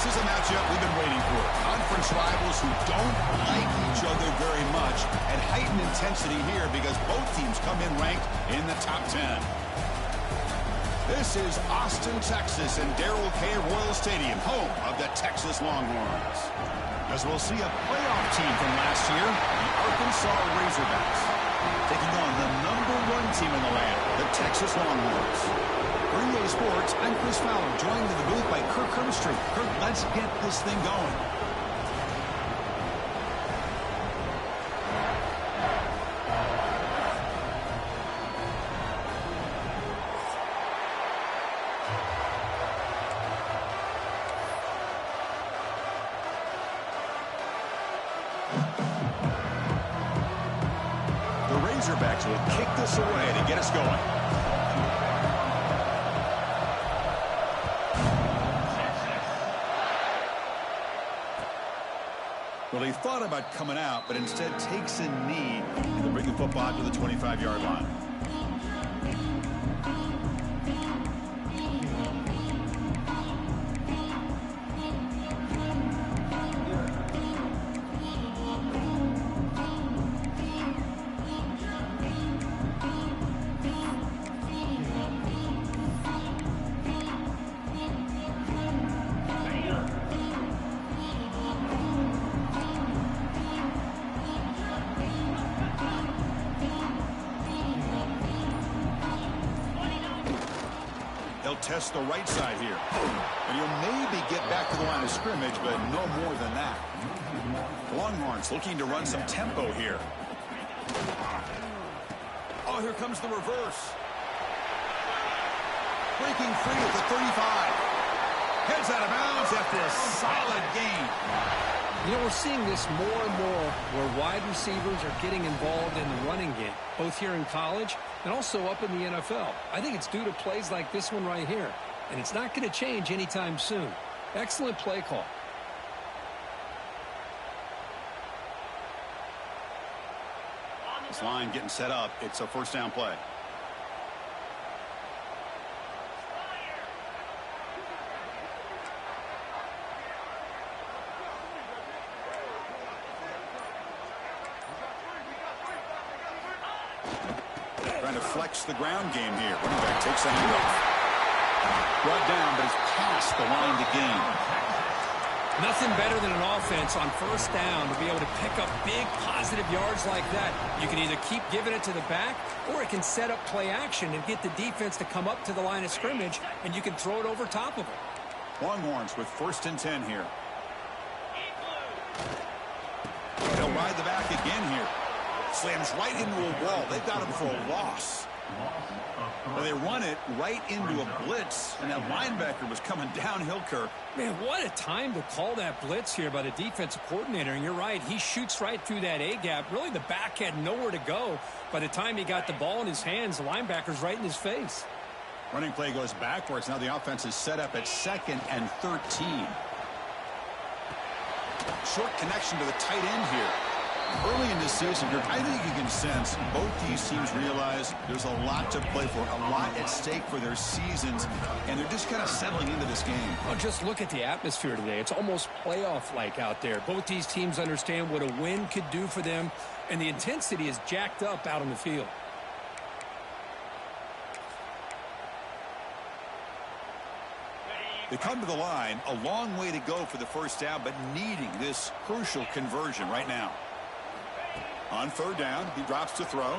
This is a matchup we've been waiting for. Conference rivals who don't like each other very much, and heightened intensity here because both teams come in ranked in the top 10. This is Austin, Texas, and Darrell K. Royal Stadium, home of the Texas Longhorns. As we'll see a playoff team from last year, the Arkansas Razorbacks, taking on the #1 team in the land, the Texas Longhorns. For EA Sports, I'm Chris Fowler, joined in the booth by Kirk Herbstreit. Kirk, let's get this thing going. The Razorbacks will kick this away to get us going. Well, he thought about coming out, but instead takes a knee to bring the football to the 25-yard line. Test the right side here. And he'll maybe get back to the line of scrimmage, but no more than that. Longhorns looking to run some tempo here. Oh, here comes the reverse. Breaking free at the 35. Heads out of bounds after a solid gain. You know, we're seeing this more and more where wide receivers are getting involved in the running game, both here in college and also up in the NFL. I think it's due to plays like this one right here, and it's not going to change anytime soon. Excellent play call. This line getting set up. It's a first down play. Trying to flex the ground game here. Running back takes a handoff. Brought down, but it's past the line to gain. Nothing better than an offense on first down to be able to pick up big positive yards like that. You can either keep giving it to the back, or it can set up play action and get the defense to come up to the line of scrimmage, and you can throw it over top of it. Longhorns with 1st and 10 here. They'll ride the back again here. Slams right into a wall. They've got him for a loss. Well, they run it right into a blitz, and that linebacker was coming downhill, Kirk. Man, what a time to call that blitz here by the defensive coordinator. And you're right, he shoots right through that A-gap. Really, the back had nowhere to go. By the time he got the ball in his hands, the linebacker's right in his face. Running play goes backwards. Now the offense is set up at 2nd and 13. Short connection to the tight end here. Early in this season, I think you can sense both these teams realize there's a lot to play for, a lot at stake for their seasons, and they're just kind of settling into this game. Oh, just look at the atmosphere today. It's almost playoff-like out there. Both these teams understand what a win could do for them, and the intensity is jacked up out on the field. They come to the line, a long way to go for the first down, but needing this crucial conversion right now. On 3rd down, he drops to throw.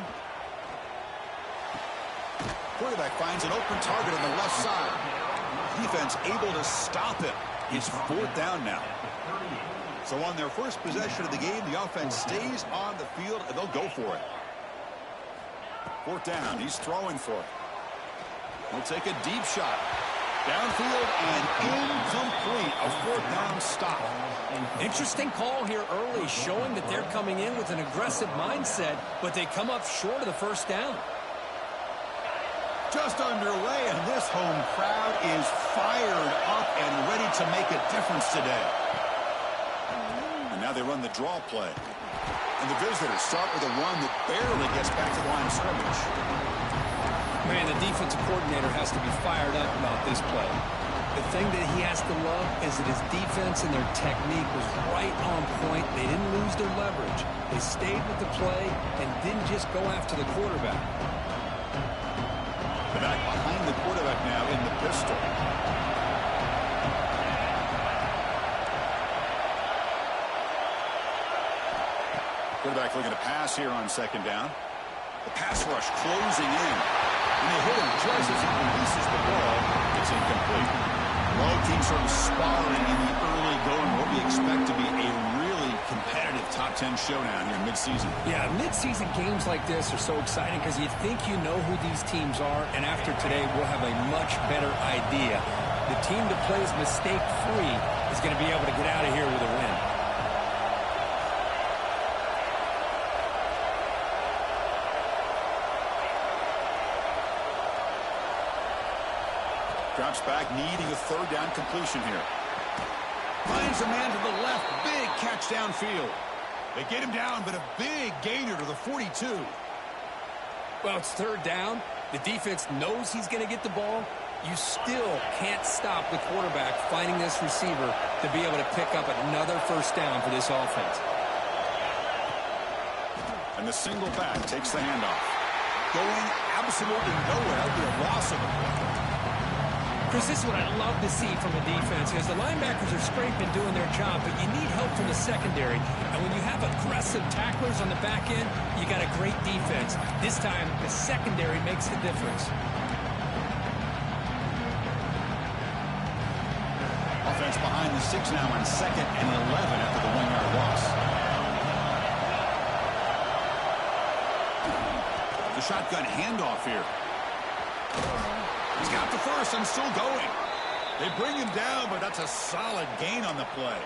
Quarterback finds an open target on the left side. Defense able to stop it. It's 4th down now. So on their first possession of the game, the offense stays on the field, and they'll go for it. 4th down, he's throwing for it. He'll take a deep shot. Downfield and incomplete. A 4th down stop. Interesting call here early, showing that they're coming in with an aggressive mindset, but they come up short of the first down. Just underway, and this home crowd is fired up and ready to make a difference today. And now they run the draw play. And the visitors start with a run that barely gets back to the line of scrimmage. Man, the defensive coordinator has to be fired up about this play. The thing that he has to love is that his defense and their technique was right on point. They didn't lose their leverage. They stayed with the play and didn't just go after the quarterback. The back behind the quarterback now in the pistol. Quarterback looking to pass here on second down. The pass rush closing in. And they hit him just as he releases the ball. It's incomplete. Both teams sort of sparring in the early going. What we expect to be a really competitive top 10 showdown here mid-season. Yeah, mid-season games like this are so exciting because you think you know who these teams are, and after today we'll have a much better idea. The team that plays mistake-free is going to be able to get out of here with a win. Drops back, needing a third down completion here. Finds a man to the left. Big catch downfield. They get him down, but a big gainer to the 42. Well, it's third down. The defense knows he's going to get the ball. You still can't stop the quarterback finding this receiver to be able to pick up another first down for this offense. And the single back takes the handoff. Going absolutely nowhere. That'll be a loss of it. Chris, this is what I love to see from a defense, is the linebackers are scraping doing their job, but you need help from the secondary. And when you have aggressive tacklers on the back end, you got a great defense. This time, the secondary makes the difference. Offense behind the 6 now on 2nd and 11 after the 1-yard loss. The shotgun handoff here. He's got the first and still going. They bring him down, but that's a solid gain on the play.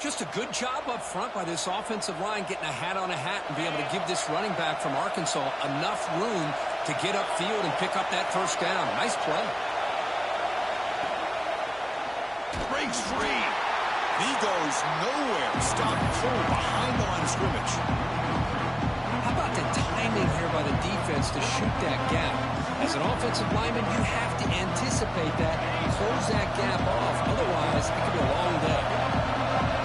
Just a good job up front by this offensive line, getting a hat on a hat and be able to give this running back from Arkansas enough room to get upfield and pick up that first down. Nice play. Breaks free. He goes nowhere. Stopped full behind the line of scrimmage. How about the timing here by the defense to shoot that gap? As an offensive lineman, you have to anticipate that and close that gap off. Otherwise, it could be a long day.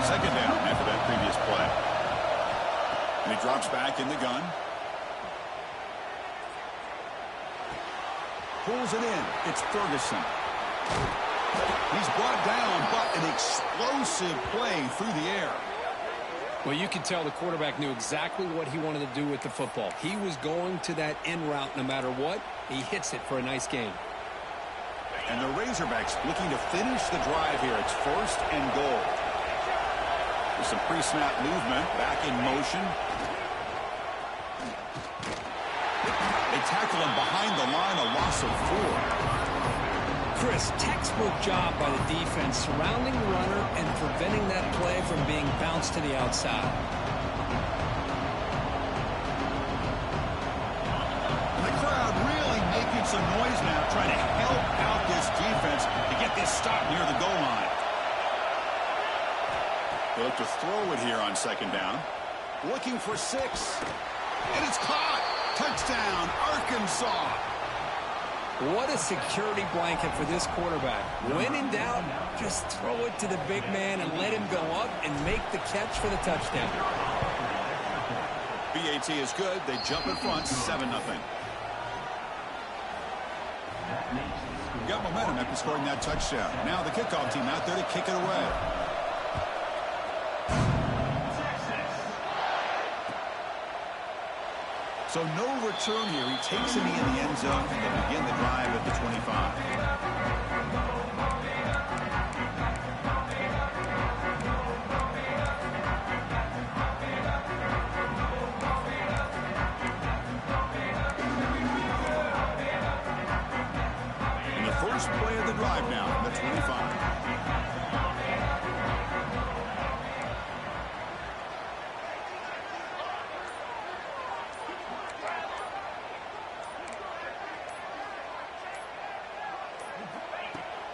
Second down after that previous play. And he drops back in the gun. Pulls it in. It's Ferguson. He's brought down, but an explosive play through the air. Well, you can tell the quarterback knew exactly what he wanted to do with the football. He was going to that in route no matter what. He hits it for a nice gain. And the Razorbacks looking to finish the drive here. It's 1st and goal. With some pre-snap movement, back in motion. They tackle him behind the line, a loss of 4. Chris, textbook job by the defense surrounding the runner and preventing that play from being bounced to the outside. And the crowd really making some noise now, trying to help out this defense to get this stop near the goal line. They look to throw it here on 2nd down. Looking for 6. And it's caught. Touchdown, Arkansas. What a security blanket for this quarterback. When in doubt, just throw it to the big man and let him go up and make the catch for the touchdown. BAT is good. They jump in front, 7-0. Got momentum after scoring that touchdown. Now the kickoff team out there to kick it away. So no return here. He takes it in the end zone and they begin the drive at the 25. And the first play of the drive now at the 25.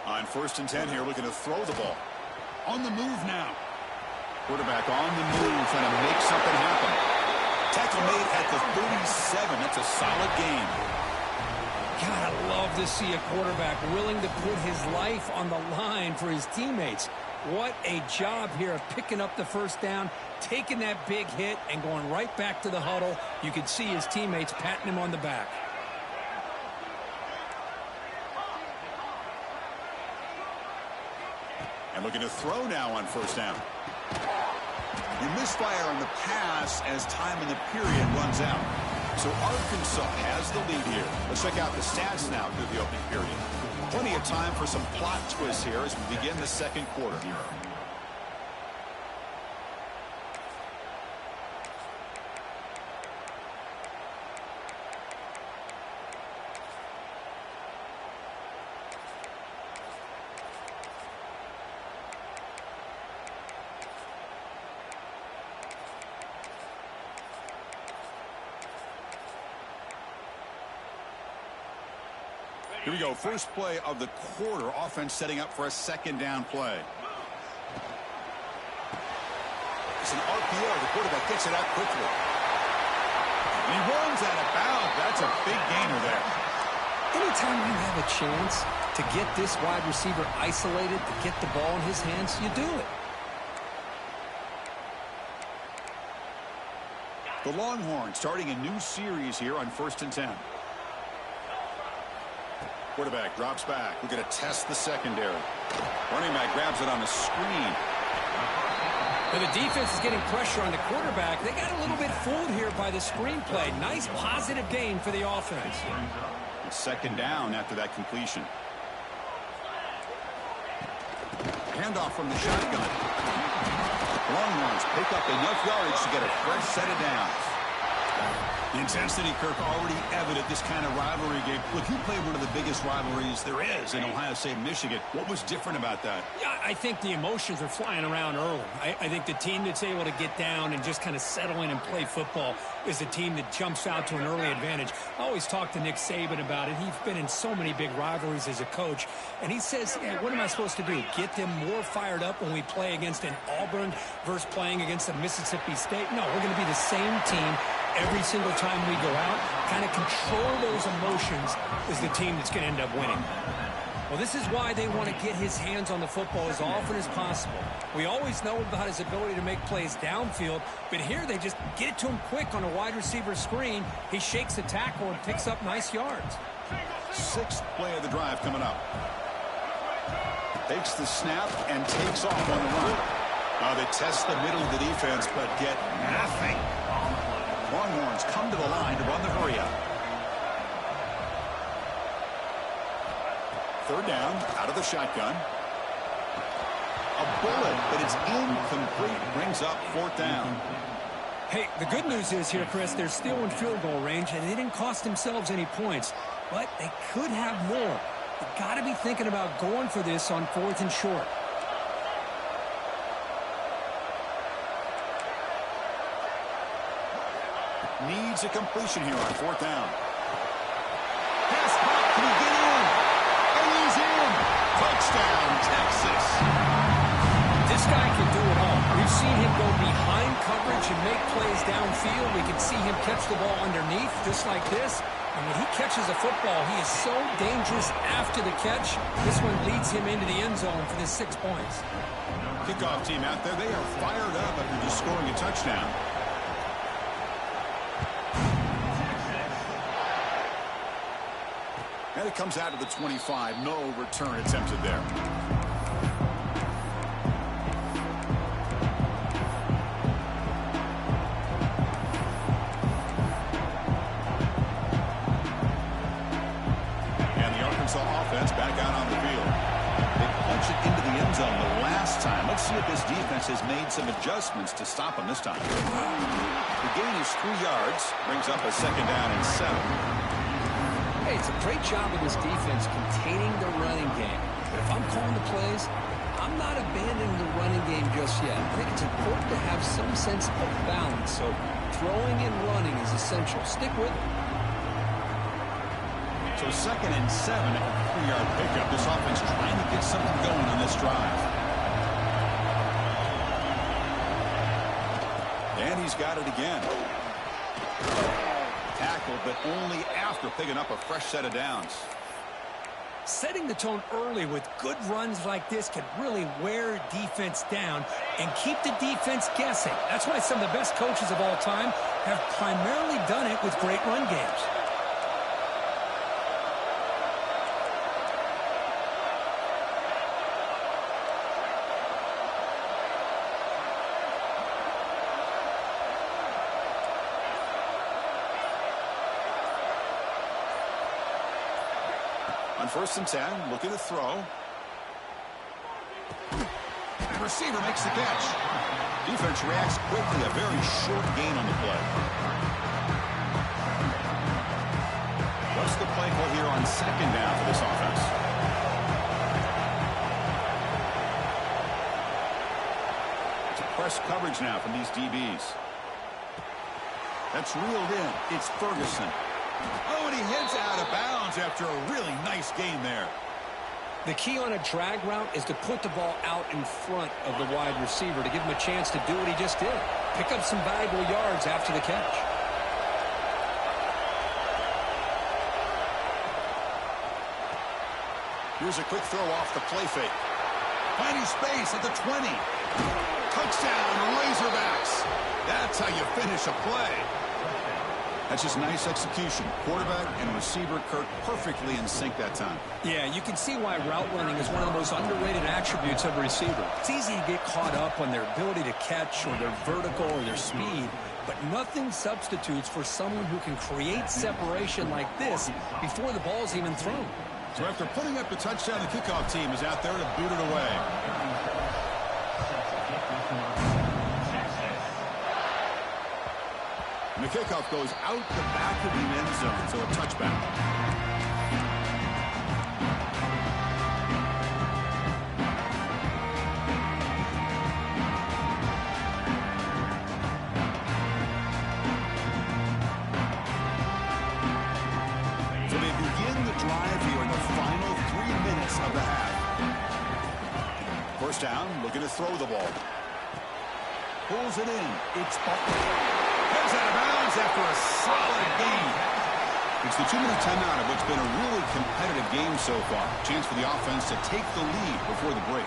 On 1st and 10 here, looking to throw the ball. On the move now. Quarterback on the move, trying to make something happen. Tackle made at the 37. That's a solid gain. God, I love to see a quarterback willing to put his life on the line for his teammates. What a job here of picking up the first down, taking that big hit, and going right back to the huddle. You can see his teammates patting him on the back. And looking to throw now on first down. You misfire on the pass as time in the period runs out. So Arkansas has the lead here. Let's check out the stats now through the opening period. Plenty of time for some plot twists here as we begin the second quarter. Here we go. First play of the quarter. Offense setting up for a second down play. It's an RPO. The quarterback gets it out quickly. And he runs out of bounds. That's a big gainer there. Anytime you have a chance to get this wide receiver isolated, to get the ball in his hands, you do it. The Longhorns starting a new series here on 1st and 10. Quarterback drops back. We're going to test the secondary. Running back grabs it on the screen. When the defense is getting pressure on the quarterback, they got a little bit fooled here by the screenplay. Nice positive gain for the offense. Second down after that completion. Handoff from the shotgun. Longhorns pick up enough yardage to get a fresh set of downs. The intensity, Kirk, already evident this kind of rivalry game. Look, you played one of the biggest rivalries there is in Ohio State, Michigan. What was different about that? Yeah, I think the emotions are flying around early. I think the team that's able to get down and just kind of settle in and play football is the team that jumps out to an early advantage. I always talk to Nick Saban about it. He's been in so many big rivalries as a coach, and he says, hey, what am I supposed to do? Get them more fired up when we play against an Auburn versus playing against a Mississippi State? No, we're going to be the same team every single time we go out. Kind of control those emotions is the team that's going to end up winning. Well, this is why they want to get his hands on the football as often as possible. We always know about his ability to make plays downfield, but here they just get it to him quick on a wide receiver screen. He shakes the tackle and picks up nice yards. Sixth play of the drive coming up. Takes the snap and takes off on the run. They test the middle of the defense, but get nothing. Longhorns come to the line to run the hurry-up. Third down, out of the shotgun. A bullet, but it's incomplete. Brings up fourth down. Hey, the good news is here, Chris, they're still in field goal range, and they didn't cost themselves any points. But they could have more. They've got to be thinking about going for this on 4th and short. Needs a completion here on 4th down. Pass caught. Can he get in? And he's in. Touchdown, Texas. This guy can do it all. We've seen him go behind coverage and make plays downfield. We can see him catch the ball underneath just like this. And when he catches a football, he is so dangerous after the catch. This one leads him into the end zone for the 6 points. Kickoff team out there, they are fired up after just scoring a touchdown. And it comes out of the 25. No return attempted there. And the Arkansas offense back out on the field. They punch it into the end zone the last time. Let's see if this defense has made some adjustments to stop them this time. The gain is 3 yards. Brings up a second down and 7. Hey, it's a great job of this defense containing the running game. But if I'm calling the plays, I'm not abandoning the running game just yet. I think it's important to have some sense of balance. So throwing and running is essential. Stick with it. So 2nd and 7 at a 3-yard pickup. This offense trying to get something going on this drive. And he's got it again. tackle, but only after picking up a fresh set of downs. Setting the tone early with good runs like this can really wear defense down and keep the defense guessing. That's why some of the best coaches of all time have primarily done it with great run games. On 1st and 10, looking to throw. And receiver makes the catch. Defense reacts quickly. A very short gain on the play. What's the play call here on 2nd down for this offense? It's a press coverage now from these DBs. That's reeled in. It's Ferguson. Oh, and he heads out of bounds after a really nice game there. The key on a drag route is to put the ball out in front of the wide receiver to give him a chance to do what he just did. Pick up some valuable yards after the catch. Here's a quick throw off the play fake. Finding space at the 20. Touchdown, Razorbacks. That's how you finish a play. That's just nice execution. Quarterback and receiver Kirk perfectly in sync that time. Yeah, you can see why route running is one of the most underrated attributes of a receiver. It's easy to get caught up on their ability to catch or their vertical or their speed, but nothing substitutes for someone who can create separation like this before the ball's even thrown. So after putting up the touchdown, the kickoff team is out there to boot it away. And the kickoff goes out the back of the end zone, so a touchback. So they begin the drive here in the final 3 minutes of the half. 1st down, looking to throw the ball. Pulls it in. It's Butler. Heads out of bounds after a solid gain. It's the 2-minute timeout of what's been a really competitive game so far. Chance for the offense to take the lead before the break.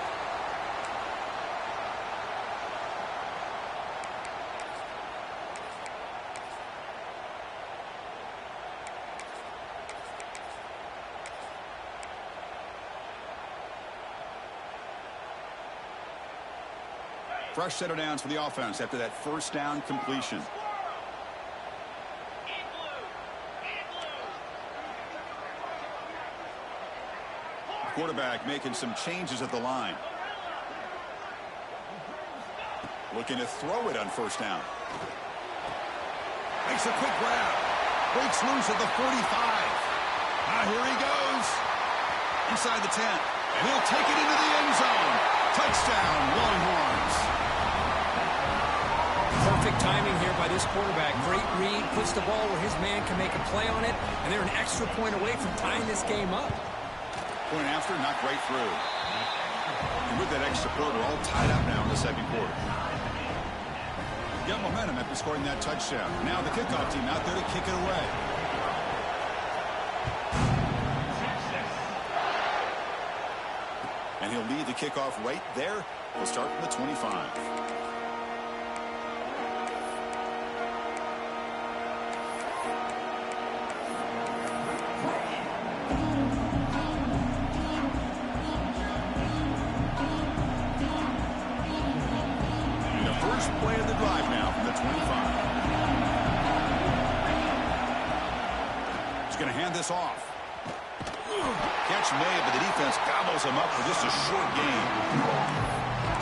Fresh set of downs for the offense after that 1st down completion. Quarterback making some changes at the line. Looking to throw it on 1st down. Makes a quick grab. Breaks loose at the 45. Here he goes. Inside the 10. And he'll take it into the end zone. Touchdown, Longhorns. Perfect timing here by this quarterback. Great read. Puts the ball where his man can make a play on it. And they're an extra point away from tying this game up. Point after, knocked right through. And with that extra point, we're all tied up now in the 2nd quarter. Got momentum after scoring that touchdown. Now the kickoff team out there to kick it away. And he'll lead the kickoff right there. We'll start from the 25. Play of the drive now from the 25. He's going to hand this off. Catch made, but the defense gobbles him up for just a short gain.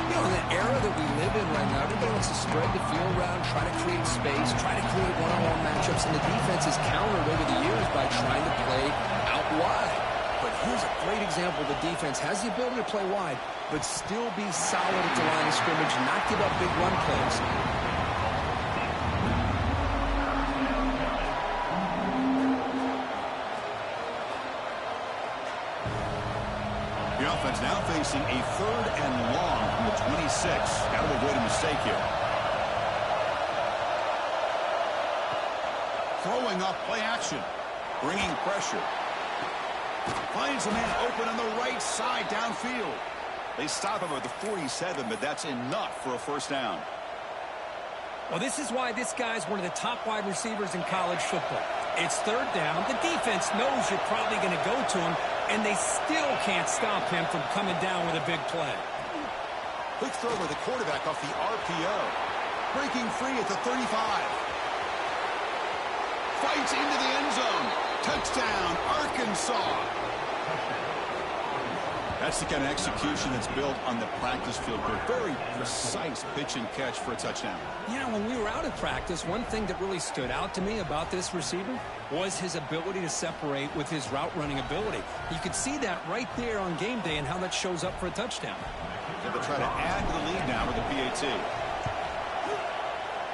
You know, in the era that we live in right now, everybody wants to spread the field around, try to create space, try to create one-on-one matchups, and the defense is countered over the years by trying to play out wide. But here's a great example. The defense has the ability to play wide, but still be solid at the line of scrimmage, not give up big run plays. The offense now facing a 3rd and long from the 26. Got to avoid a mistake here. throwing off play action. Bringing pressure. Finds a man open on the right side downfield. They stop him at the 47, but that's enough for a first down. Well, this is why this guy's one of the top wide receivers in college football. It's third down. The defense knows you're probably going to go to him, and they still can't stop him from coming down with a big play. Quick throw by the quarterback off the RPO. Breaking free at the 35. Fights into the end zone. Touchdown, Arkansas. That's the kind of execution that's built on the practice field. A very precise pitch and catch for a touchdown. You know, when we were out of practice, one thing that really stood out to me about this receiver was his ability to separate with his route running ability. You could see that right there on game day and how that shows up for a touchdown. So they'll try to add to the lead now with the PAT.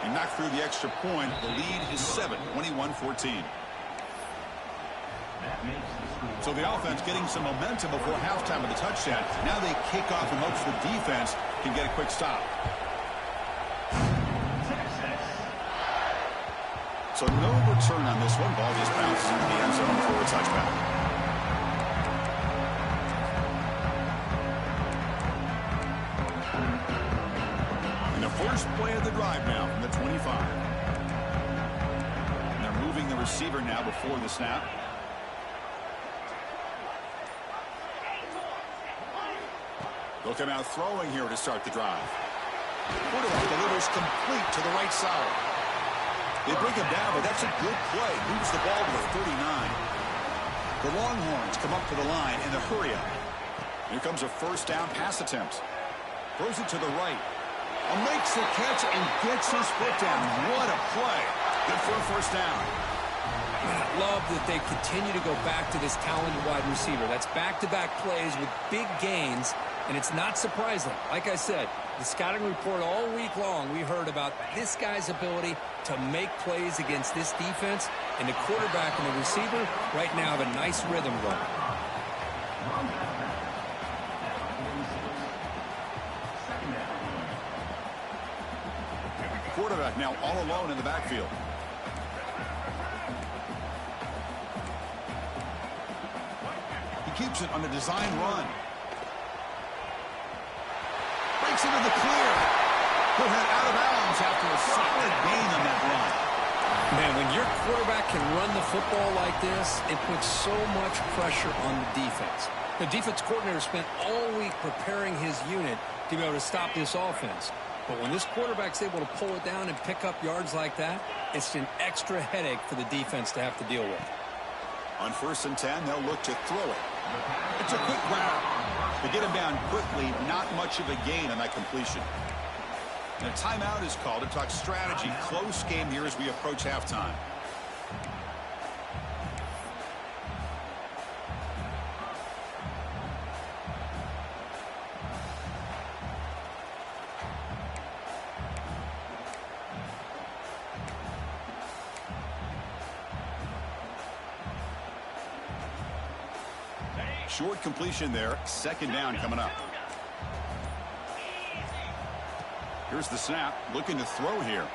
He knocked through the extra point. The lead is 7, 21-14. So the offense getting some momentum before halftime with the touchdown. Now they kick off in hopes the defense can get a quick stop. So no return on this one. Ball just bounces into the end zone for a touchdown. And the first play of the drive now from the 25. And they're moving the receiver now before the snap. They'll come out throwing here to start the drive. Quarterback delivers complete to the right side. They bring him down, but that's a good play. Moves the ball to the 39. The Longhorns come up to the line in the hurry-up. Here comes a first down pass attempt. Throws it to the right. Makes the catch and gets his foot down. What a play. Good for a first down. I love that they continue to go back to this talented wide receiver. That's back-to-back plays with big gains. And it's not surprising. Like I said, the scouting report all week long, we heard about this guy's ability to make plays against this defense. And the quarterback and the receiver right now have a nice rhythm going. Quarterback now all alone in the backfield. He keeps it on the design run. Breaks into the clear. Put him out of bounds after a solid gain on that run. Man, when your quarterback can run the football like this, it puts so much pressure on the defense. The defense coordinator spent all week preparing his unit to be able to stop this offense. But when this quarterback's able to pull it down and pick up yards like that, it's an extra headache for the defense to have to deal with. On 1st and 10, they'll look to throw it. It's a quick grab. To get him down quickly, not much of a gain on that completion. And a timeout is called to talk strategy. Close game here as we approach halftime. Short completion there. 2nd down coming up. Here's the snap. Looking to throw here.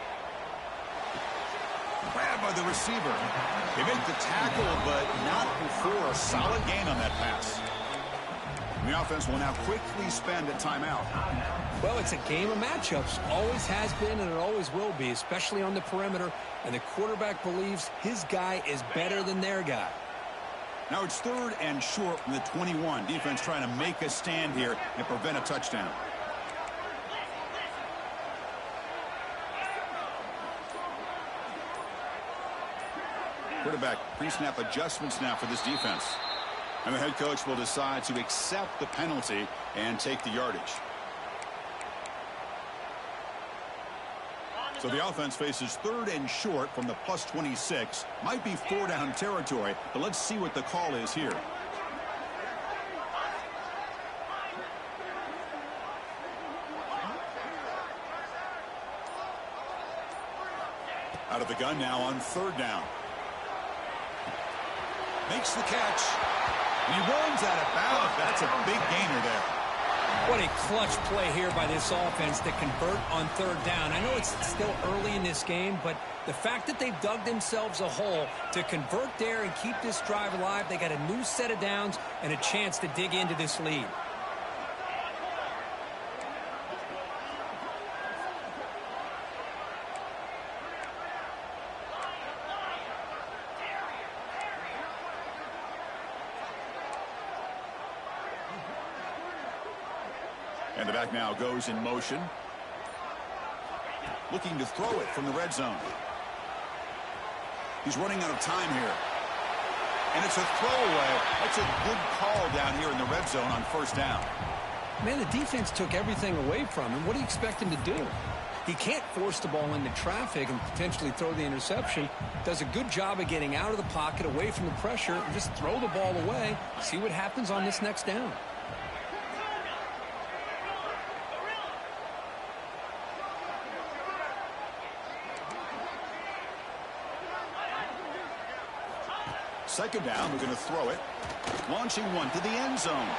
Grabbed by the receiver. They make the tackle, but not before a solid gain on that pass. And the offense will now quickly spend a timeout. Well, it's a game of matchups. Always has been, and it always will be, especially on the perimeter. And the quarterback believes his guy is better than their guy. Now it's 3rd and short from the 21. Defense trying to make a stand here and prevent a touchdown. Quarterback pre-snap adjustments now for this defense. And the head coach will decide to accept the penalty and take the yardage. So the offense faces 3rd and short from the plus 26. Might be 4-down territory, but let's see what the call is here. Out of the gun now on 3rd down. Makes the catch. And he runs out of bounds. That's a big gainer there. What a clutch play here by this offense to convert on third down. I know it's still early in this game, but the fact that they've dug themselves a hole to convert there and keep this drive alive, they got a new set of downs and a chance to dig into this lead. And the back now goes in motion. Looking to throw it from the red zone. He's running out of time here. And it's a throwaway. That's a good call down here in the red zone on first down. Man, the defense took everything away from him. What do you expect him to do? He can't force the ball into traffic and potentially throw the interception. Does a good job of getting out of the pocket, away from the pressure, and just throw the ball away. See what happens on this next down. Second down, we're going to throw it. Launching one to the end zone.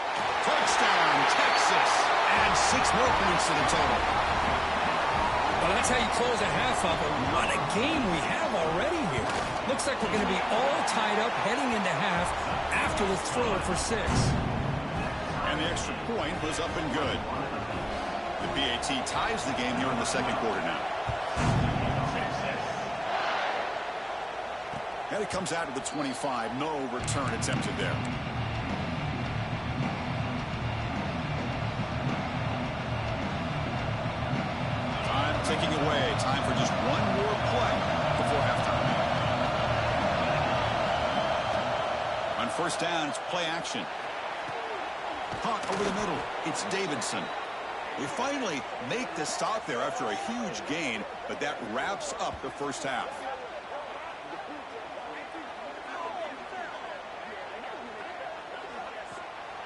Touchdown, Texas. And 6 more points to the total. Well, that's how you close a half up. What a game we have already here. Looks like we're going to be all tied up heading into half after the throw for 6. And the extra point was up and good. The PAT ties the game here in the second quarter now. And it comes out of the 25. No return attempted there. Time ticking away. Time for just one more play before halftime. On first down, it's play action. Hunt over the middle. It's Davidson. We finally make the stop there after a huge gain, but that wraps up the first half.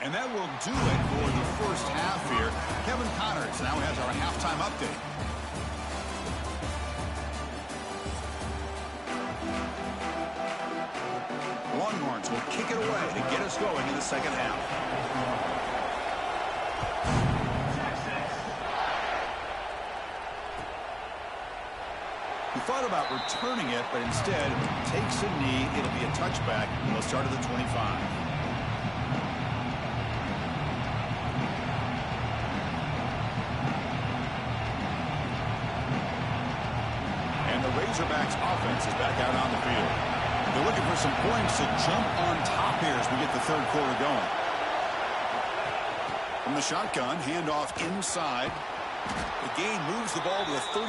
And that will do it for the first half here. Kevin Connors now has our halftime update. Longhorns will kick it away to get us going in the second half. He thought about returning it, but instead takes a knee. It'll be a touchback, and they'll start at the 25. Razorbacks offense is back out on the field. They're looking for some points to jump on top here as we get the third quarter going. From the shotgun, handoff inside. The gain moves the ball to the 34.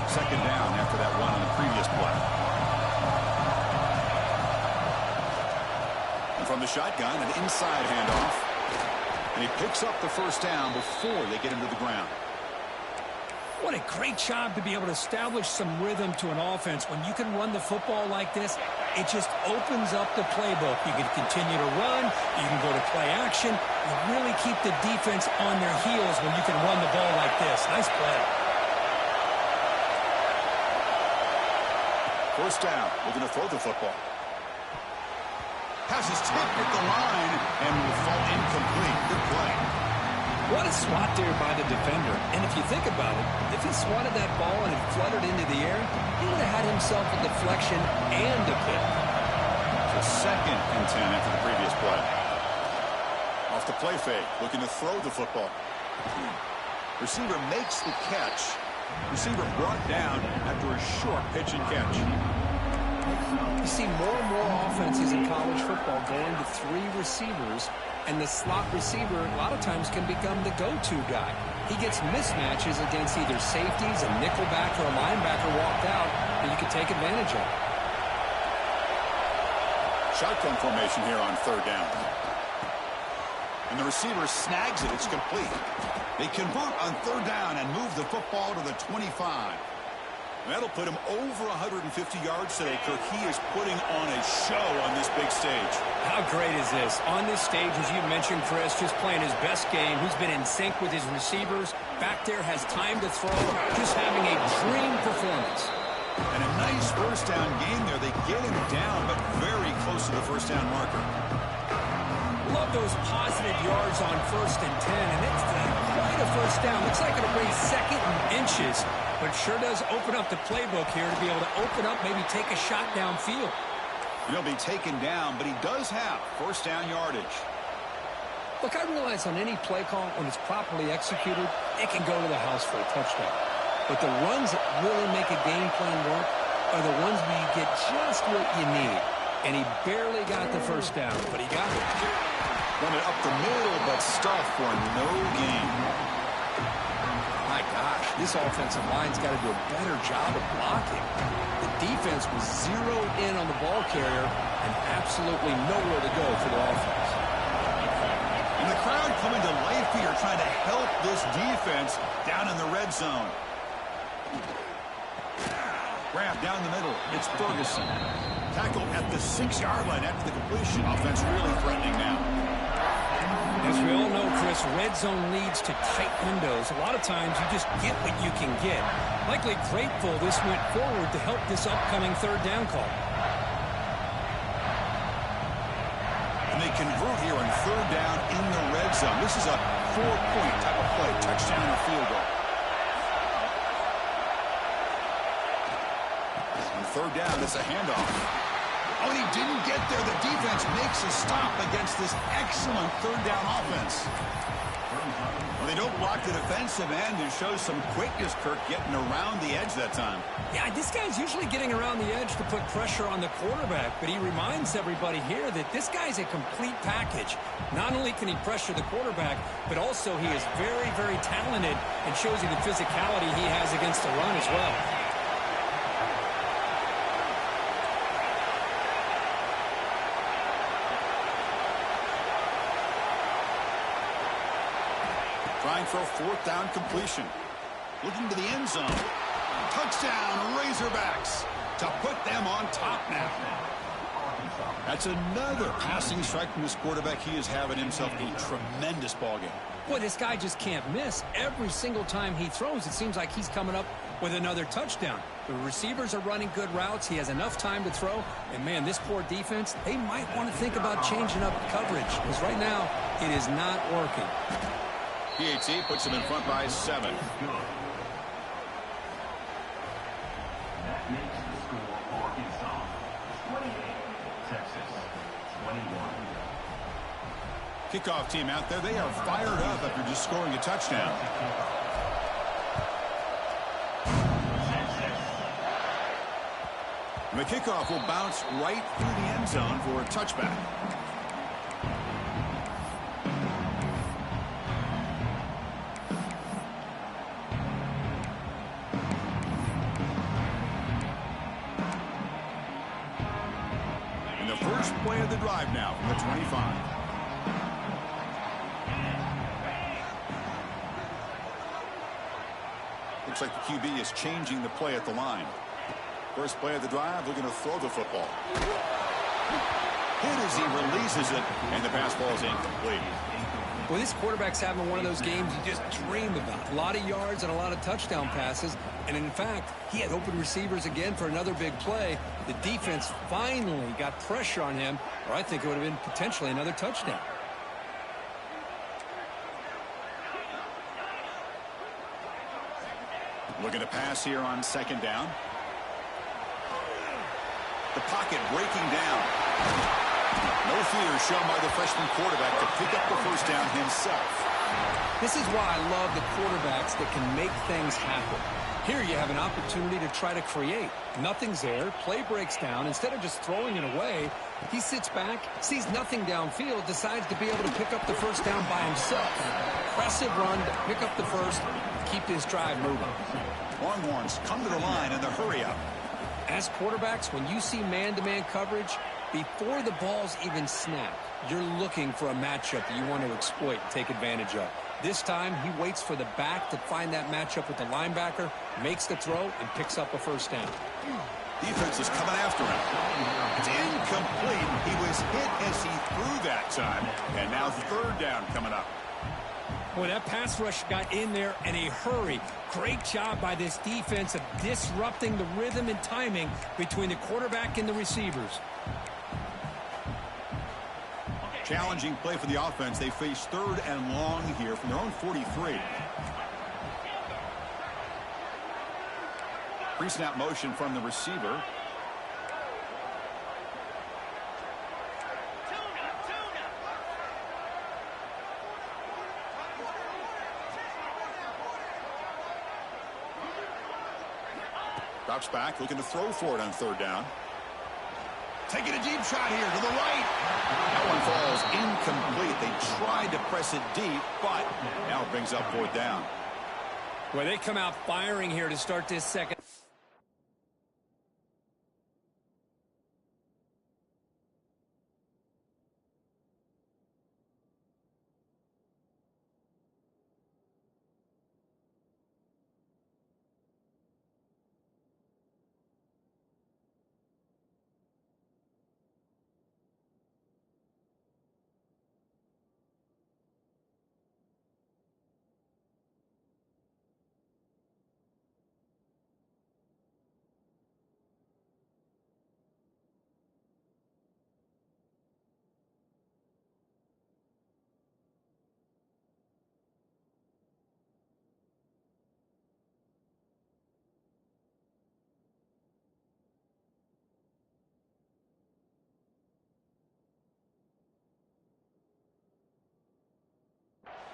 Second down after that run on the previous play. From the shotgun, an inside handoff. And he picks up the first down before they get him to the ground. What a great job to be able to establish some rhythm to an offense. When you can run the football like this, it just opens up the playbook. You can continue to run. You can go to play action. You really keep the defense on their heels when you can run the ball like this. Nice play. First down. We're going to throw the football. Pass is tipped at the line and will fall incomplete. Good play. What a swat there by the defender. And if you think about it, if he swatted that ball and it fluttered into the air, he would have had himself a deflection and a pick. So 2nd and 10 after the previous play. Off the play fake, looking to throw the football. Receiver makes the catch. Receiver brought down after a short pitch and catch. You see more and more offenses in college football going to 3 receivers, and the slot receiver a lot of times can become the go-to guy. He gets mismatches against either safeties, a nickelback, or a linebacker walked out, and you can take advantage of it. Shotgun formation here on third down. And the receiver snags it. It's complete. They convert on third down and move the football to the 25. That'll put him over 150 yards today. Kirk, he is putting on a show on this big stage. How great is this? On this stage, as you mentioned, Chris, just playing his best game. He's been in sync with his receivers. Back there, has time to throw. Just having a dream performance. And a nice first down game there. They get him down, but very close to the first down marker. Love those positive yards on 1st and 10, and it's not quite a first down. Looks like it'll bring 2nd and inches, but sure does open up the playbook here to be able to open up, maybe take a shot downfield. He'll be taken down, but he does have first down yardage. Look, I realize on any play call, when it's properly executed, it can go to the house for a touchdown. But the runs that really make a game plan work are the ones where you get just what you need. And he barely got the first down, but he got it. Run it up the middle, but stuffed for no gain. My gosh, this offensive line's got to do a better job of blocking. The defense was zeroed in on the ball carrier and absolutely nowhere to go for the offense. And the crowd coming to life here, trying to help this defense down in the red zone. Grab down the middle. It's Ferguson. Tackle at the 6-yard line after the completion. Offense really threatening now. As we all know, Chris, red zone leads to tight windows. A lot of times you just get what you can get. Likely grateful this went forward to help this upcoming 3rd down call. And they convert here on 3rd down in the red zone. This is a 4-point type of play. Touchdown or field goal. On 3rd down, it's a handoff. Oh, and he didn't get there. The defense makes a stop against this excellent 3rd down offense. Well, they don't block the defensive end. It shows some quickness, Kirk, getting around the edge that time. Yeah, this guy's usually getting around the edge to put pressure on the quarterback, but he reminds everybody here that this guy's a complete package. Not only can he pressure the quarterback, but also he is very, very talented and shows you the physicality he has against the run as well. Trying for a 4th down completion. Looking to the end zone. Touchdown, Razorbacks, to put them on top now. That's another passing strike from this quarterback. He is having himself a tremendous ballgame. Boy, this guy just can't miss. Every single time he throws, it seems like he's coming up with another touchdown. The receivers are running good routes. He has enough time to throw. And, man, this poor defense, they might want to think about changing up coverage, because right now it is not working. PAT puts him in front by 7. That makes the score Arkansas 28, Texas 21. Kickoff team out there. They are fired up after just scoring a touchdown. And the kickoff will bounce right through the end zone for a touchback. First play of the drive now from the 25. Looks like the QB is changing the play at the line. First play of the drive, looking to throw the football. Hit as he releases it, and the pass ball is incomplete. Well, this quarterback's having one of those games you just dream about. A lot of yards and a lot of touchdown passes. And, in fact, he had open receivers again for another big play. The defense finally got pressure on him, or I think it would have been potentially another touchdown. Looking to pass here on 2nd down. The pocket breaking down. No fear shown by the freshman quarterback to pick up the first down himself. This is why I love the quarterbacks that can make things happen. Here you have an opportunity to try to create. Nothing's there. Play breaks down. Instead of just throwing it away, he sits back, sees nothing downfield, decides to be able to pick up the first down by himself. Impressive run to pick up the first, keep this drive moving. Longhorns come to the line in the hurry up. As quarterbacks, when you see man-to-man coverage, before the ball's even snapped, you're looking for a matchup that you want to exploit and take advantage of. This time, he waits for the back to find that matchup with the linebacker, makes the throw, and picks up a first down. Defense is coming after him. It's incomplete. He was hit as he threw that time. And now 3rd down coming up. Boy, that pass rush got in there in a hurry. Great job by this defense of disrupting the rhythm and timing between the quarterback and the receivers. Challenging play for the offense. They face 3rd and long here from their own 43. Pre-snap motion from the receiver. Drops back, looking to throw for it on 3rd down. Taking a deep shot here to the right. That one falls incomplete. They tried to press it deep, but now it brings up 4th down. Well, they come out firing here to start this second.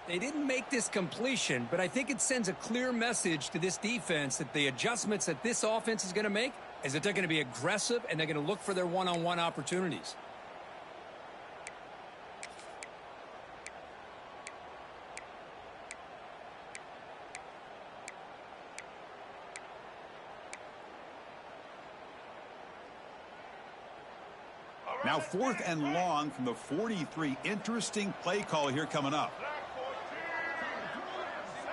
They didn't make this completion, but I think it sends a clear message to this defense that the adjustments that this offense is going to make is that they're going to be aggressive and they're going to look for their one-on-one opportunities. Now 4th and long from the 43. Interesting play call here coming up.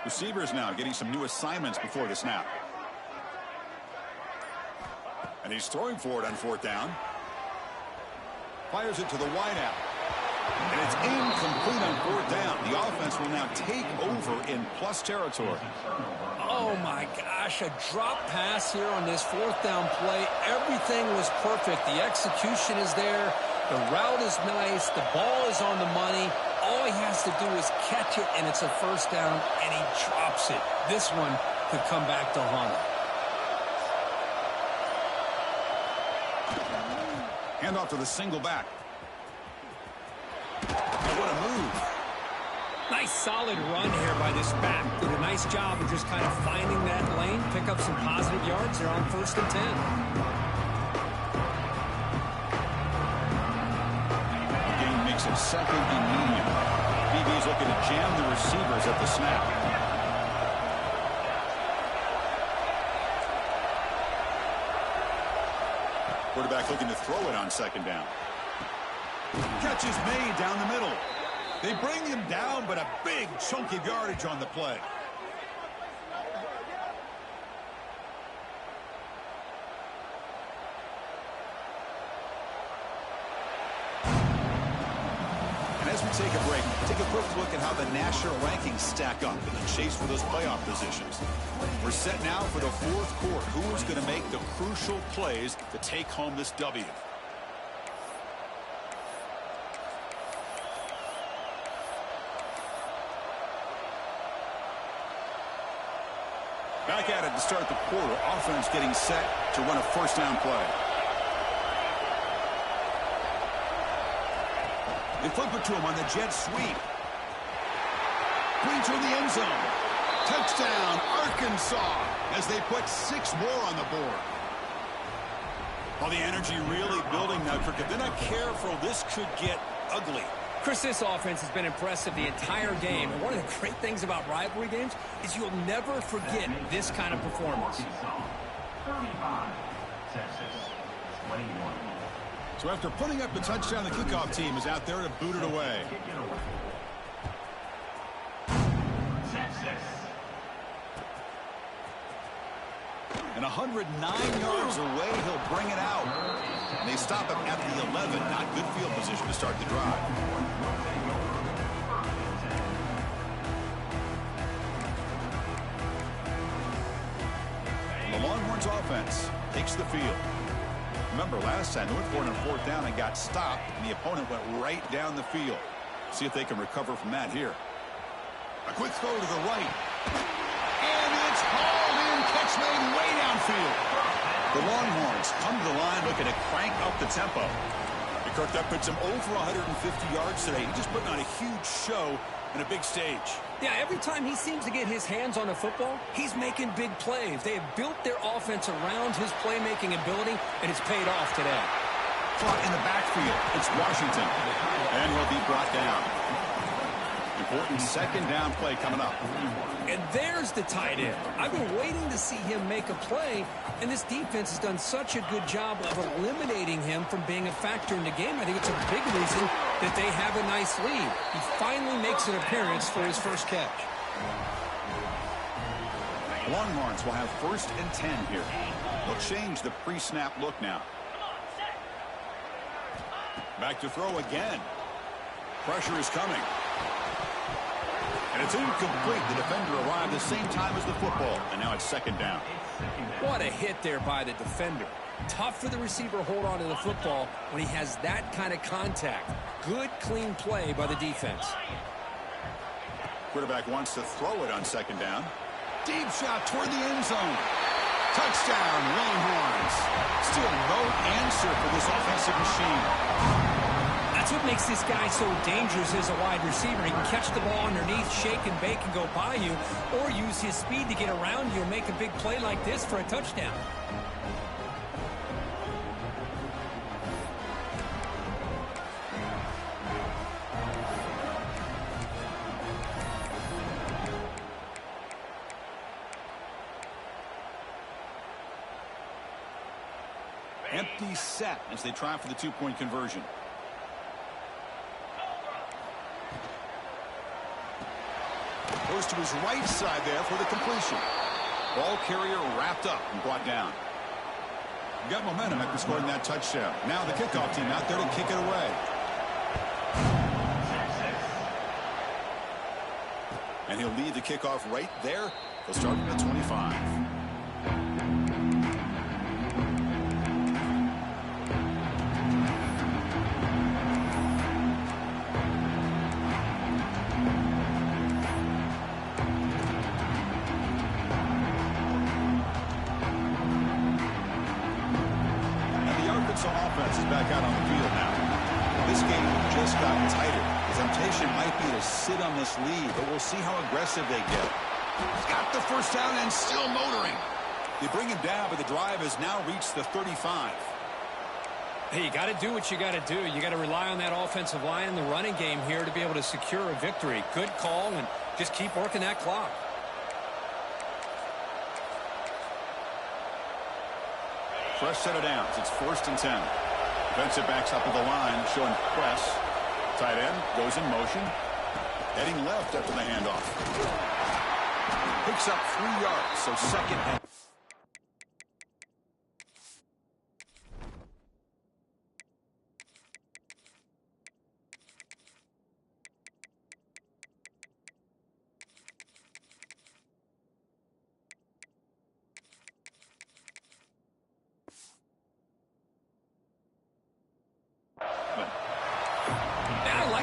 Receivers now getting some new assignments before the snap. And he's throwing for it on 4th down. Fires it to the wideout. And it's incomplete on 4th down. The offense will now take over in plus territory. Oh, my gosh, a drop pass here on this 4th down play. Everything was perfect. The execution is there. The route is nice. The ball is on the money. All he has to do is catch it, and it's a 1st down, and he drops it. This one could come back to haunt him. Handoff to the single back. And what a move. Nice solid run here by this back. Did a nice job of just kind of finding that lane, pick up some positive yards. They're on 1st and 10. Makes it 2nd and medium. BB's looking to jam the receivers at the snap. Quarterback looking to throw it on 2nd down. Catch is made down the middle. They bring him down, but a big chunk of yardage on the play. As we take a break, take a quick look at how the national rankings stack up in the chase for those playoff positions. We're set now for the 4th quarter. Who is going to make the crucial plays to take home this W? Back at it to start the quarter. Offense getting set to run a 1st down play. They flip it to him on the jet sweep. Queen to the end zone. Touchdown, Arkansas, as they put 6 more on the board. Well, the energy really building now, Kirk. If they're not careful, this could get ugly. Chris, this offense has been impressive the entire game. And one of the great things about rivalry games is you'll never forget this kind of performance. 35, Texas, 21. So after putting up the touchdown, the kickoff team is out there to boot it away. And 109 yards away, he'll bring it out. And they stop him at the 11. Not good field position to start the drive. Longhorns offense takes the field. Remember last time they went for it on fourth down and got stopped, and the opponent went right down the field. See if they can recover from that here. A quick throw to the right. And it's hauled in. Catch made way downfield. The Longhorns come to the line looking to crank up the tempo. Kirk, that puts him over 150 yards today. He's just putting on a huge show in a big stage. Yeah, every time he seems to get his hands on a football, he's making big plays. They have built their offense around his playmaking ability, and it's paid off today. Caught in the backfield. It's Washington. And will be brought down. Important second down play coming up. And there's the tight end. I've been waiting to see him make a play, and this defense has done such a good job of eliminating him from being a factor in the game. I think it's a big reason that they have a nice lead. He finally makes an appearance for his first catch. Longhorns will have 1st and 10 here. They'll change the pre-snap look now. Back to throw again. Pressure is coming. And it's incomplete. The defender arrived the same time as the football. And now it's second down. What a hit there by the defender. Tough for the receiver to hold on to the football when he has that kind of contact. Good, clean play by the defense. Quarterback wants to throw it on second down. Deep shot toward the end zone. Touchdown, Longhorns. Still no answer for this offensive machine. That's what makes this guy so dangerous as a wide receiver. He can catch the ball underneath, shake and bake and go by you, or use his speed to get around you and make a big play like this for a touchdown. Empty set as they try for the two-point conversion. Goes to his right side there for the completion. Ball carrier wrapped up and brought down. Got momentum after scoring that touchdown. Now the kickoff team out there to kick it away. And he'll lead the kickoff right there. He'll start from the 25. Offense is back out on the field now. This game just got tighter. The temptation might be to sit on this lead, but we'll see how aggressive they get. He's got the first down and still motoring. They bring him down, but the drive has now reached the 35. Hey, you got to do what you got to do. You got to rely on that offensive line in the running game here to be able to secure a victory. Good call, and just keep working that clock. Fresh set of downs. It's 1st and 10. Defensive backs up at the line, showing press. Tight end goes in motion. Heading left after the handoff. Picks up 3 yards, so second and...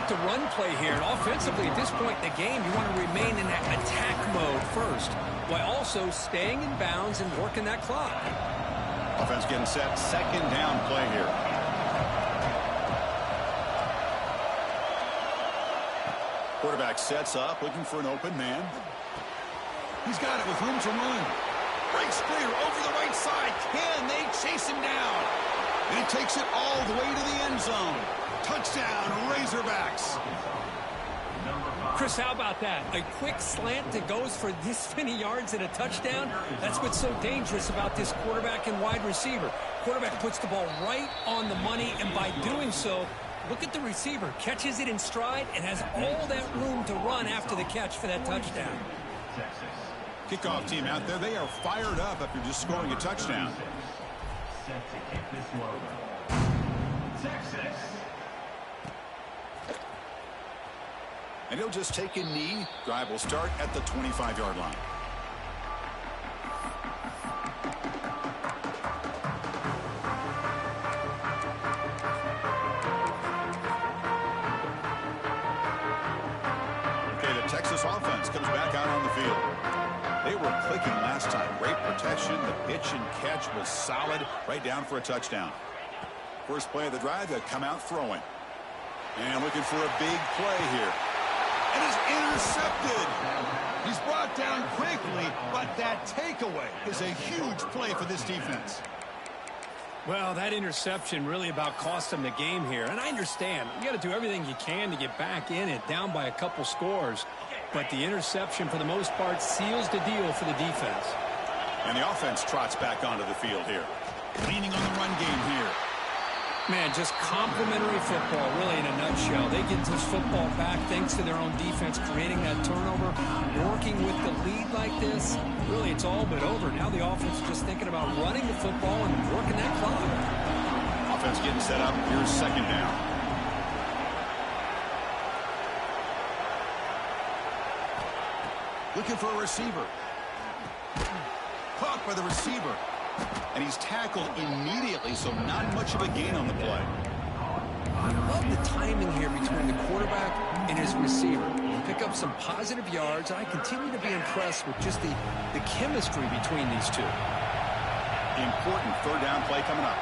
The run play here, and offensively at this point in the game, you want to remain in that attack mode first, while also staying in bounds and working that clock. Offense getting set, second down play here. Quarterback sets up, looking for an open man. He's got it with room to run. Breaks clear over the right side. Can they chase him down? And he takes it all the way to the end zone. Touchdown, Razorbacks. Chris, how about that? A quick slant that goes for this many yards and a touchdown? That's what's so dangerous about this quarterback and wide receiver. Quarterback puts the ball right on the money, and by doing so, look at the receiver. Catches it in stride and has all that room to run after the catch for that touchdown. Kickoff team out there, they are fired up after just scoring a touchdown. Set to kick this one. Texas. And he'll just take a knee. Drive will start at the 25-yard line. Texas offense comes back out on the field. They were clicking last time. Great protection. The pitch and catch was solid. Right down for a touchdown. First play of the drive, they come out throwing. And looking for a big play here. And is intercepted. He's brought down quickly, but that takeaway is a huge play for this defense. Well, that interception really about cost them the game here. And I understand. You got to do everything you can to get back in it, down by a couple scores. But the interception, for the most part, seals the deal for the defense. And the offense trots back onto the field here. Leaning on the run game here. Man, just complimentary football, really, in a nutshell. They get this football back thanks to their own defense, creating that turnover, working with the lead like this. Really, it's all but over. Now the offense is just thinking about running the football and working that clock. Offense getting set up. Here's second down. Looking for a receiver. Caught by the receiver. And he's tackled immediately, so not much of a gain on the play. I love the timing here between the quarterback and his receiver. Pick up some positive yards, and I continue to be impressed with just the chemistry between these two. Important third down play coming up.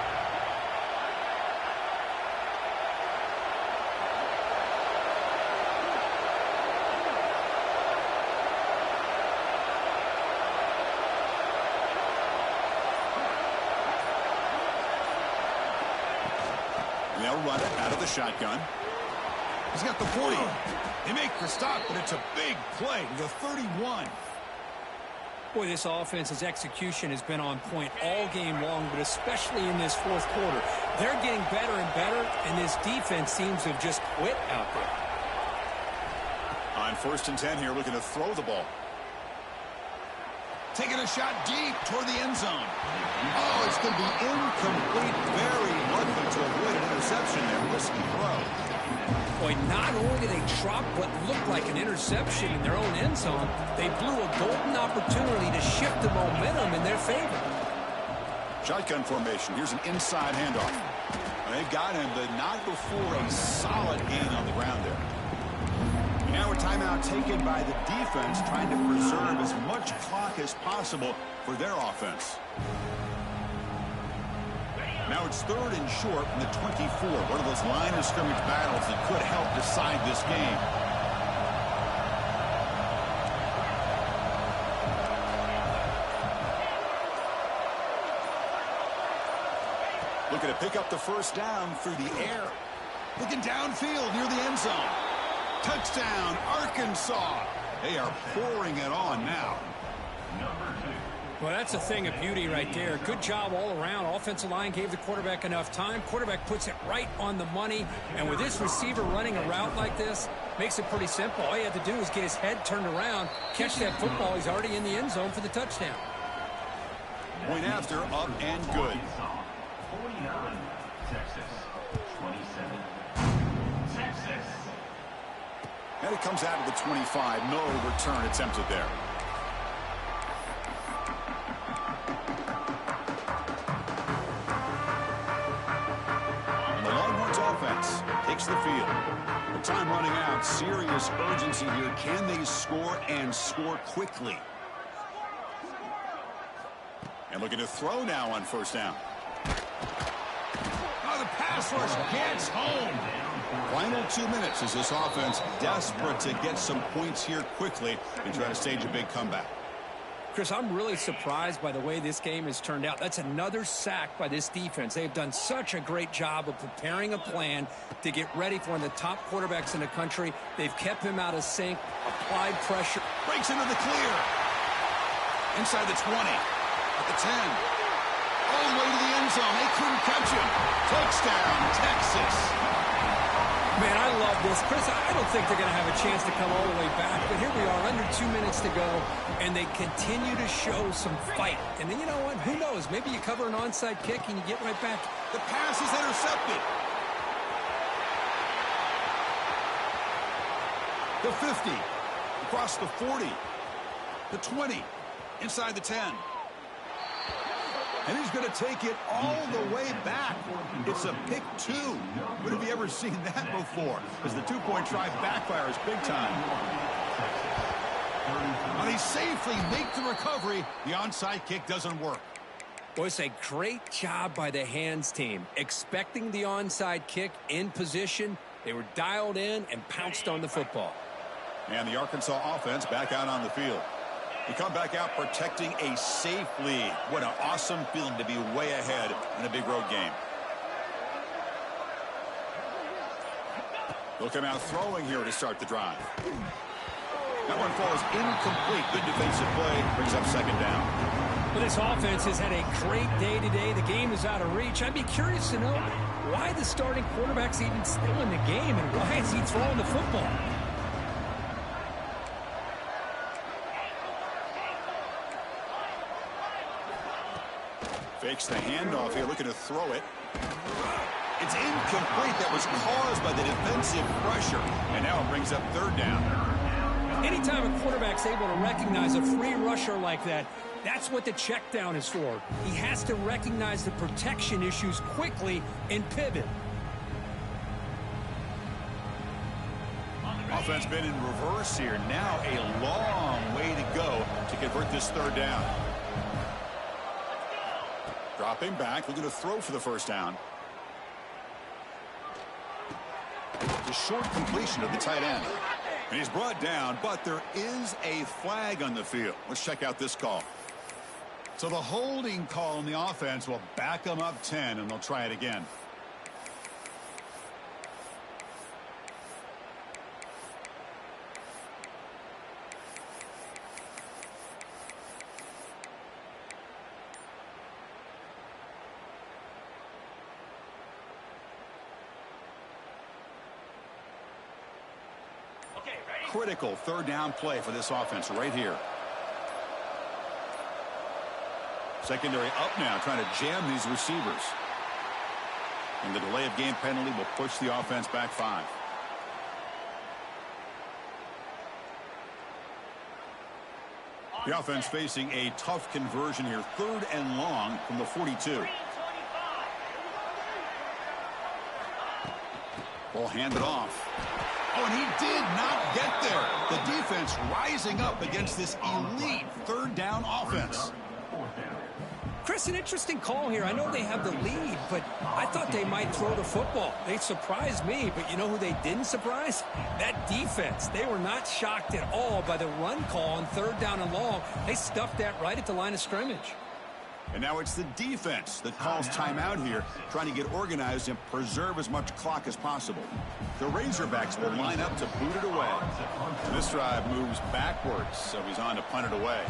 They'll run it out of the shotgun. He's got the 40. They make the stop, but it's a big play to the 31. Boy, this offense's execution has been on point all game long, but especially in this fourth quarter. They're getting better and better, and this defense seems to have just quit out there. On 1st and 10 here, looking to throw the ball. Taking a shot deep toward the end zone. Oh, it's going to be incomplete. Very lucky to avoid an interception there. Risky throw. Boy, not only did they drop what looked like an interception in their own end zone, they blew a golden opportunity to shift the momentum in their favor. Shotgun formation. Here's an inside handoff. And they've got him, but not before a solid gain on the ground there. Now a timeout taken by the defense, trying to preserve as much clock as possible for their offense. Now it's 3rd and short from the 24. One of those line of scrimmage battles that could help decide this game. Looking to pick up the first down through the air. Looking downfield near the end zone. Touchdown, Arkansas. They are pouring it on now. Well, that's a thing of beauty right there. Good job all around. Offensive line gave the quarterback enough time. Quarterback puts it right on the money. And with this receiver running a route like this, makes it pretty simple. All you have to do is get his head turned around, catch that football. He's already in the end zone for the touchdown. Point after, up and good. 49, Texas. 27, Texas. And it comes out of the 25. No return attempted there. And the Longhorns offense takes the field. With time running out, serious urgency here. Can they score and score quickly? And looking to throw now on first down. Oh, the pass rush gets home. Final 2 minutes as this offense desperate to get some points here quickly and try to stage a big comeback. Chris, I'm really surprised by the way this game has turned out. That's another sack by this defense. They've done such a great job of preparing a plan to get ready for one of the top quarterbacks in the country. They've kept him out of sync, applied pressure. Breaks into the clear. Inside the 20. At the 10. All the way to the end zone. They couldn't catch him. Touchdown, Texas. Man, I love this. Chris, I don't think they're going to have a chance to come all the way back, but here we are, under 2 minutes to go, and they continue to show some fight. And then, you know what? Who knows? Maybe you cover an onside kick and you get right back. The pass is intercepted. The 50. Across the 40. The 20. Inside the 10. And he's going to take it all the way back. It's a pick 2. When have you ever seen that before? As the 2-point try backfires big time. But he safely makes the recovery. The onside kick doesn't work. Well, it's a great job by the hands team. Expecting the onside kick in position, they were dialed in and pounced on the football. And the Arkansas offense back out on the field. We come back out protecting a safe lead. What an awesome feeling to be way ahead in a big road game. They'll come out throwing here to start the drive. That one falls incomplete. Good defensive play. Brings up second down. Well, this offense has had a great day today. The game is out of reach. I'd be curious to know why the starting quarterback's even still in the game and why is he throwing the football? Fakes the handoff here, looking to throw it. It's incomplete. That was caused by the defensive pressure. And now it brings up third down. Anytime a quarterback's able to recognize a free rusher like that, that's what the check down is for. He has to recognize the protection issues quickly and pivot. Offense been in reverse here. Now a long way to go to convert this third down. Dropping back, looking to throw for the first down. The short completion of the tight end. And he's brought down, but there is a flag on the field. Let's check out this call. So the holding call on the offense will back them up 10, and they'll try it again. Critical third down play for this offense right here. Secondary up now, trying to jam these receivers. And the delay of game penalty will push the offense back 5. The offense facing a tough conversion here. Third and long from the 42. Ball handed off. Oh, and he did not get there. The defense rising up against this elite third down offense. Chris, an interesting call here. I know they have the lead, but I thought they might throw the football. They surprised me, but you know who they didn't surprise? That defense. They were not shocked at all by the run call on third down and long. They stuffed that right at the line of scrimmage. And now it's the defense that calls timeout here, trying to get organized and preserve as much clock as possible. The Razorbacks will line up to boot it away. And this drive moves backwards, so he's on to punt it away.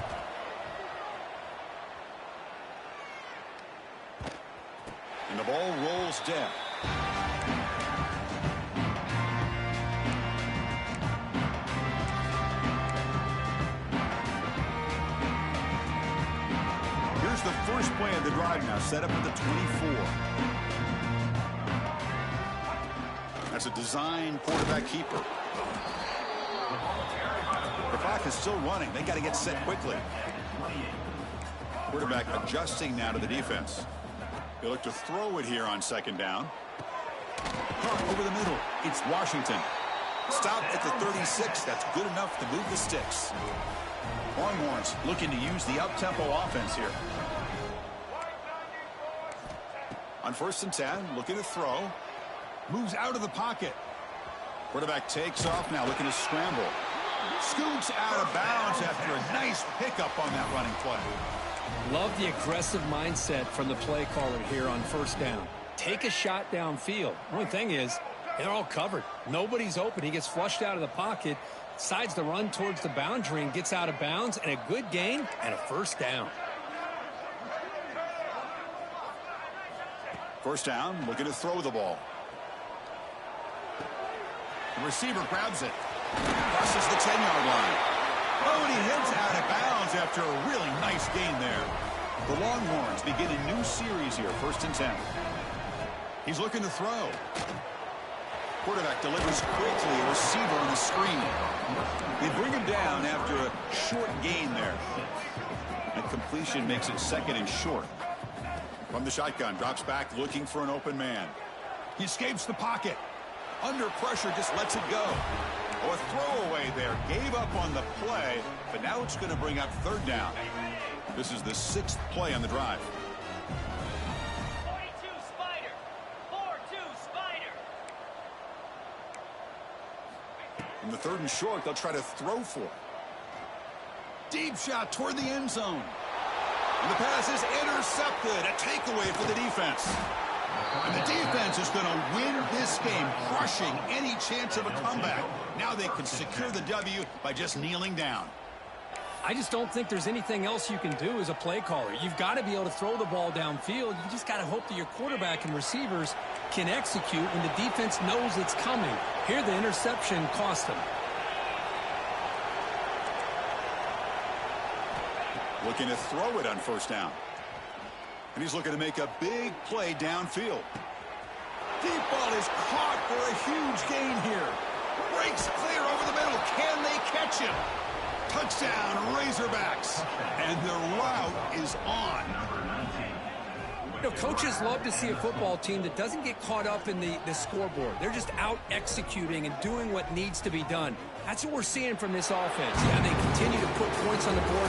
And the ball rolls dead. Here's the first play of the drive now, set up at the 24. That's a design quarterback keeper. The clock is still running. They got to get set quickly. Quarterback adjusting now to the defense. They look to throw it here on second down. Caught over the middle. It's Washington. Stopped at the 36. That's good enough to move the sticks. Longhorns looking to use the up-tempo offense here. On 1st and 10, looking to throw. Moves out of the pocket. Quarterback takes off now, looking to scramble. Scoots out of bounds after a nice pickup on that running play. Love the aggressive mindset from the play caller here on first down. Take a shot downfield. The only thing is, they're all covered. Nobody's open. He gets flushed out of the pocket, decides to run towards the boundary and gets out of bounds, and a good gain and a first down. First down, looking to throw the ball. The receiver grabs it. Crosses the 10-yard line. Oh, and he heads out of bounds after a really nice gain there. The Longhorns begin a new series here, 1st and 10. He's looking to throw. Quarterback delivers quickly, a receiver on the screen. They bring him down after a short gain there. And completion makes it 2nd and short. From the shotgun, drops back looking for an open man. He escapes the pocket. Under pressure, just lets it go. Or a throwaway there. Gave up on the play, but now it's going to bring up third down. This is the 6th play on the drive. 42 Spider. 4-2 Spider. In the 3rd and short, they'll try to throw for it. Deep shot toward the end zone. And the pass is intercepted. A takeaway for the defense. And the defense is going to win this game, crushing any chance of a comeback. Now they can secure the W by just kneeling down. I just don't think there's anything else you can do as a play caller. You've got to be able to throw the ball downfield. You just got to hope that your quarterback and receivers can execute when the defense knows it's coming. Here, the interception cost them. Looking to throw it on 1st down. And he's looking to make a big play downfield. Deep ball is caught for a huge gain here. Breaks clear over the middle. Can they catch him? Touchdown, Razorbacks. And their route is on. You know, coaches love to see a football team that doesn't get caught up in the scoreboard. They're just out executing and doing what needs to be done. That's what we're seeing from this offense. Yeah, they continue to put points on the board